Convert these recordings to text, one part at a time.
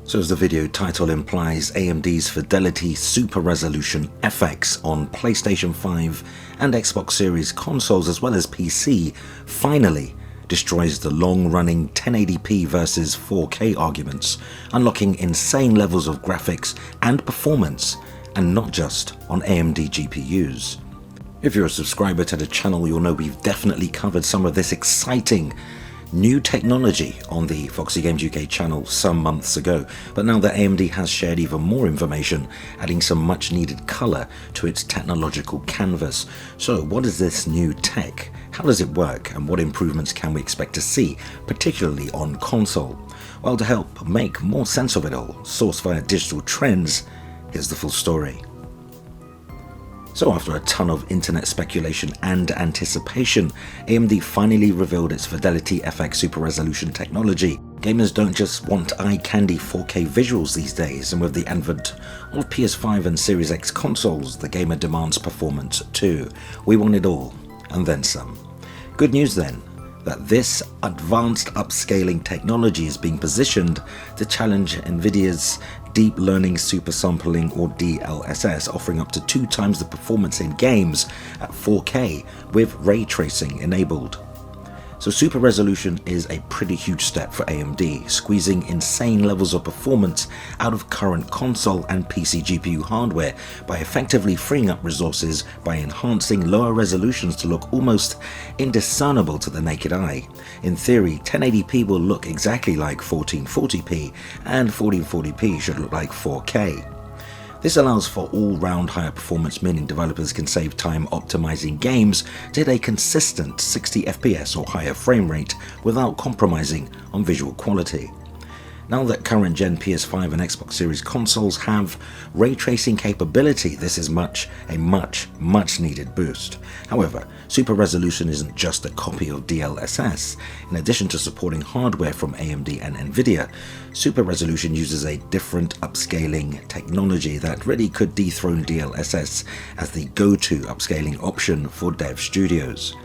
So as the video title implies, AMD's Fidelity Super Resolution FX on PlayStation 5 and Xbox Series consoles as well as PC finally destroys the long-running 1080p versus 4K arguments, unlocking insane levels of graphics and performance, and not just on AMD GPUs. If you're a subscriber to the channel, you'll know we've definitely covered some of this exciting new technology on the Foxy Games UK channel some months ago, but now that AMD has shared even more information, adding some much needed colour to its technological canvas. So what is this new tech? How does it work, and what improvements can we expect to see, particularly on console? Well, to help make more sense of it all, sourced via Digital Trends, here's the full story. So after a ton of internet speculation and anticipation, AMD finally revealed its Fidelity FX Super Resolution technology. Gamers don't just want eye-candy 4K visuals these days, and with the advent of PS5 and Series X consoles, the gamer demands performance too. We want it all, and then some. Good news then, that this advanced upscaling technology is being positioned to challenge NVIDIA's Deep Learning Super Sampling, or DLSS, offering up to 2 times the performance in games at 4K with ray tracing enabled. So Super Resolution is a pretty huge step for AMD, squeezing insane levels of performance out of current console and PC GPU hardware by effectively freeing up resources by enhancing lower resolutions to look almost indiscernible to the naked eye. In theory, 1080p will look exactly like 1440p, and 1440p should look like 4K. This allows for all-round higher performance, meaning developers can save time optimizing games to hit a consistent 60 FPS or higher frame rate without compromising on visual quality. Now that current gen PS5 and Xbox Series consoles have ray tracing capability, this is a much needed boost. However, Super Resolution isn't just a copy of DLSS. In addition to supporting hardware from AMD and Nvidia, Super Resolution uses a different upscaling technology that really could dethrone DLSS as the go-to upscaling option for dev studios.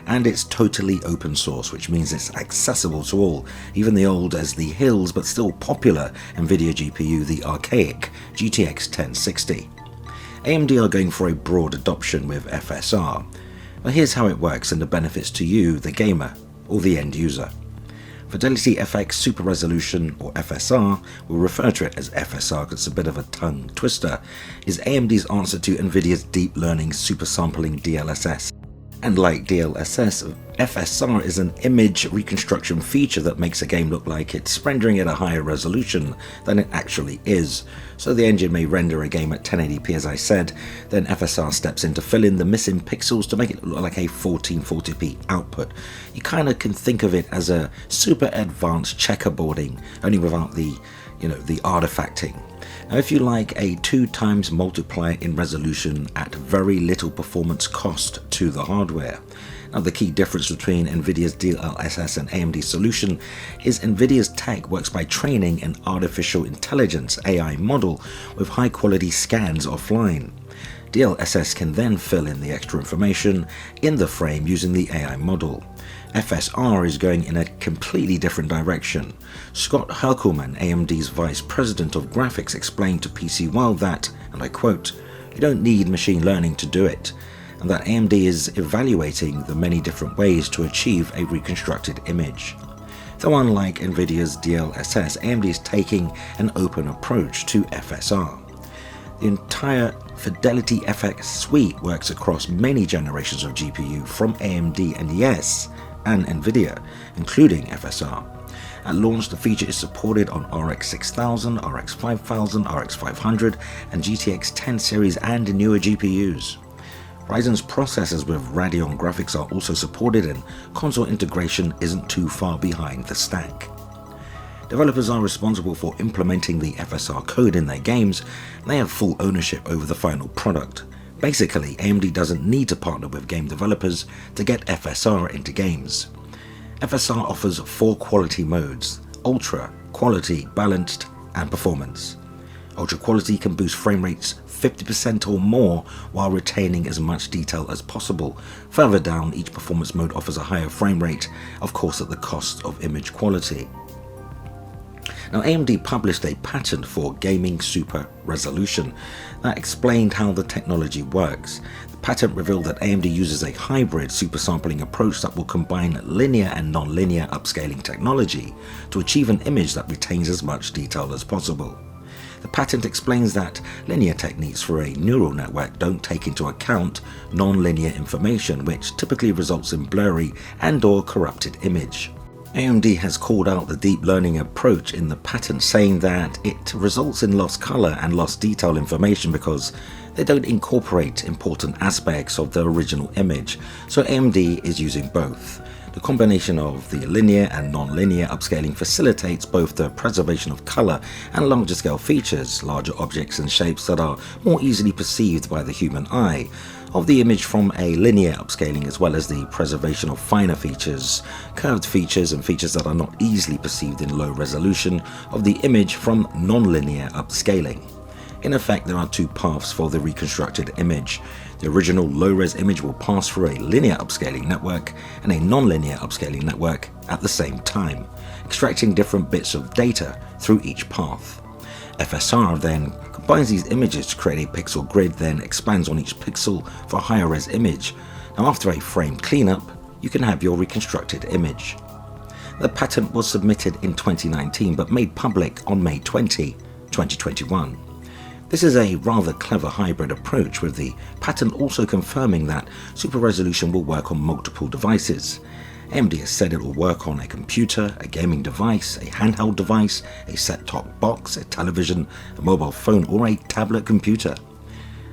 And it's totally open source, which means it's accessible to all, even the old as the hills but still popular Nvidia GPU, the archaic GTX 1060. AMD are going for a broad adoption with FSR. Well, here's how it works and the benefits to you, the gamer, or the end user. Fidelity FX Super Resolution, or FSR, we'll refer to it as FSR because it's a bit of a tongue twister, is AMD's answer to Nvidia's Deep Learning Super Sampling DLSS. And like DLSS, FSR is an image reconstruction feature that makes a game look like it's rendering at a higher resolution than it actually is. So the engine may render a game at 1080p as I said, then FSR steps in to fill in the missing pixels to make it look like a 1440p output. You kind of can think of it as a super advanced checkerboarding, only without the artifacting. Now, if you like a 2 times multiplier in resolution at very little performance cost to the hardware. Now, the key difference between Nvidia's DLSS and AMD's solution is Nvidia's tech works by training an artificial intelligence AI model with high quality scans offline. DLSS can then fill in the extra information in the frame using the AI model. FSR is going in a completely different direction. Scott Herkelman, AMD's Vice President of Graphics, explained to PC World that, and I quote, "You don't need machine learning to do it," and that AMD is evaluating the many different ways to achieve a reconstructed image. Though unlike Nvidia's DLSS, AMD is taking an open approach to FSR. The entire Fidelity FX suite works across many generations of GPU from AMD and yes, and Nvidia, including FSR. At launch, the feature is supported on RX 6000, RX 5000, RX 500, and GTX 10 series and newer GPUs. Ryzen's processors with Radeon graphics are also supported, and console integration isn't too far behind the stack. Developers are responsible for implementing the FSR code in their games, and they have full ownership over the final product. Basically, AMD doesn't need to partner with game developers to get FSR into games. FSR offers 4 quality modes: Ultra, Quality, Balanced, and Performance. Ultra Quality can boost frame rates 50% or more while retaining as much detail as possible. Further down, each performance mode offers a higher frame rate, of course at the cost of image quality. Now, AMD published a patent for gaming super resolution that explained how the technology works. The patent revealed that AMD uses a hybrid super sampling approach that will combine linear and non-linear upscaling technology to achieve an image that retains as much detail as possible. The patent explains that linear techniques for a neural network don't take into account non-linear information, which typically results in blurry and/or corrupted image. AMD has called out the deep learning approach in the patent, saying that it results in lost color and lost detail information because they don't incorporate important aspects of the original image, so AMD is using both. The combination of the linear and non-linear upscaling facilitates both the preservation of color and larger scale features, larger objects and shapes that are more easily perceived by the human eye, of the image from a linear upscaling, as well as the preservation of finer features, curved features and features that are not easily perceived in low resolution of the image from non-linear upscaling. In effect, there are two paths for the reconstructed image. The original low-res image will pass through a linear upscaling network and a non-linear upscaling network at the same time, extracting different bits of data through each path. FSR then combines these images to create a pixel grid, then expands on each pixel for a higher res image. Now, after a frame cleanup, you can have your reconstructed image. The patent was submitted in 2019 but made public on May 20, 2021. This is a rather clever hybrid approach, with the patent also confirming that super resolution will work on multiple devices. AMD has said it will work on a computer, a gaming device, a handheld device, a set-top box, a television, a mobile phone, or a tablet computer.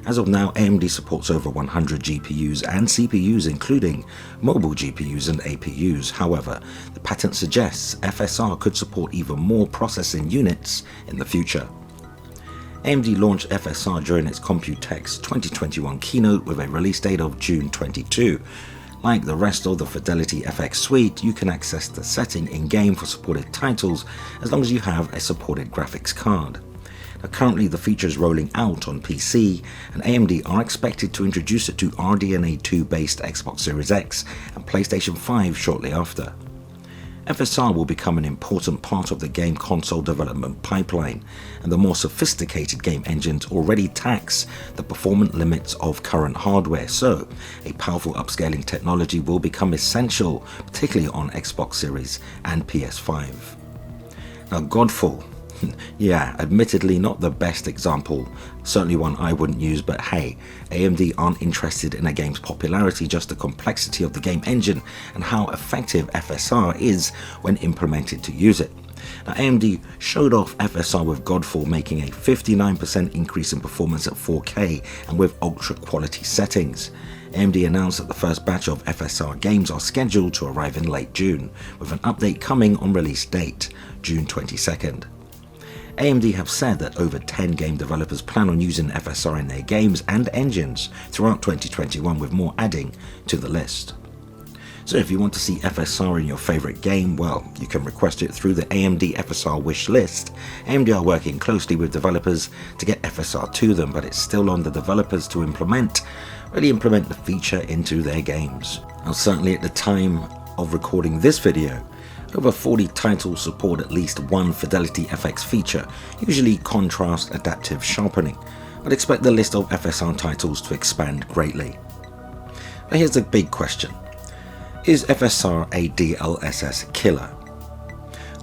As of now, AMD supports over 100 GPUs and CPUs, including mobile GPUs and APUs. However, the patent suggests FSR could support even more processing units in the future. AMD launched FSR during its Computex 2021 keynote with a release date of June 22. Like the rest of the Fidelity FX suite, you can access the setting in-game for supported titles as long as you have a supported graphics card. Now, currently the feature is rolling out on PC, and AMD are expected to introduce it to RDNA 2 based Xbox Series X and PlayStation 5 shortly after. FSR will become an important part of the game console development pipeline, and the more sophisticated game engines already tax the performance limits of current hardware, so a powerful upscaling technology will become essential, particularly on Xbox Series and PS5. Now, Godfall. Yeah, admittedly not the best example, certainly one I wouldn't use, but hey, AMD aren't interested in a game's popularity, just the complexity of the game engine and how effective FSR is when implemented to use it. Now, AMD showed off FSR with Godfall, making a 59% increase in performance at 4K and with ultra quality settings. AMD announced that the first batch of FSR games are scheduled to arrive in late June, with an update coming on release date, June 22nd. AMD have said that over 10 game developers plan on using FSR in their games and engines throughout 2021, with more adding to the list. So if you want to see FSR in your favorite game, well, you can request it through the AMD FSR wish list. AMD are working closely with developers to get FSR to them, but it's still on the developers to really implement the feature into their games. Now, certainly at the time of recording this video, over 40 titles support at least one Fidelity FX feature, usually contrast adaptive sharpening. I'd expect the list of FSR titles to expand greatly. But here's the big question. Is FSR a DLSS killer?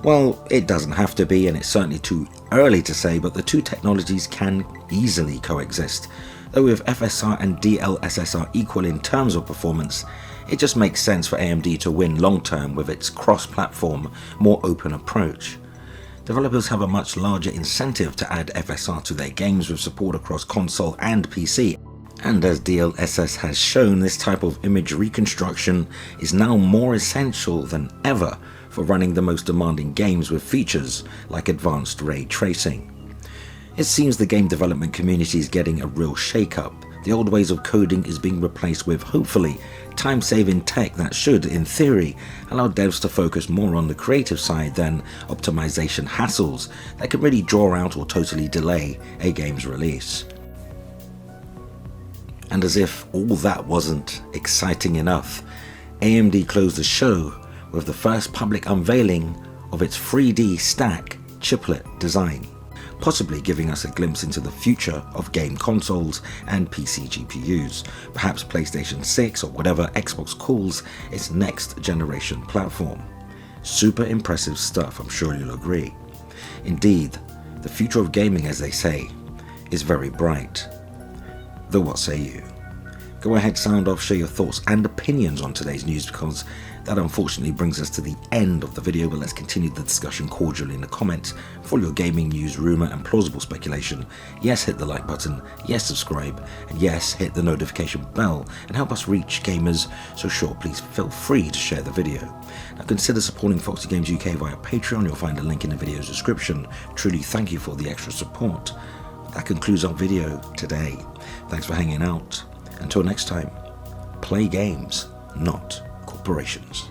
Well, it doesn't have to be, and it's certainly too early to say, but the two technologies can easily coexist. Though if FSR and DLSS are equal in terms of performance, it just makes sense for AMD to win long-term with its cross-platform, more open approach. Developers have a much larger incentive to add FSR to their games with support across console and PC. And as DLSS has shown, this type of image reconstruction is now more essential than ever for running the most demanding games with features like advanced ray tracing. It seems the game development community is getting a real shake-up. The old ways of coding is being replaced with, hopefully, time-saving tech that should, in theory, allow devs to focus more on the creative side than optimization hassles that can really draw out or totally delay a game's release. And as if all that wasn't exciting enough, AMD closed the show with the first public unveiling of its 3D stack chiplet design, possibly giving us a glimpse into the future of game consoles and PC GPUs, perhaps PlayStation 6 or whatever Xbox calls its next generation platform. Super impressive stuff, I'm sure you'll agree. Indeed, the future of gaming, as they say, is very bright. Though what say you? Go ahead, sound off, share your thoughts and opinions on today's news, because that unfortunately brings us to the end of the video, but let's continue the discussion cordially in the comments. For your gaming news, rumour and plausible speculation, yes, hit the like button, yes, subscribe, and yes, hit the notification bell and help us reach gamers. So sure, please feel free to share the video. Now consider supporting Foxy Games UK via Patreon. You'll find a link in the video's description. Truly thank you for the extra support. That concludes our video today. Thanks for hanging out. Until next time, play games, not corporations.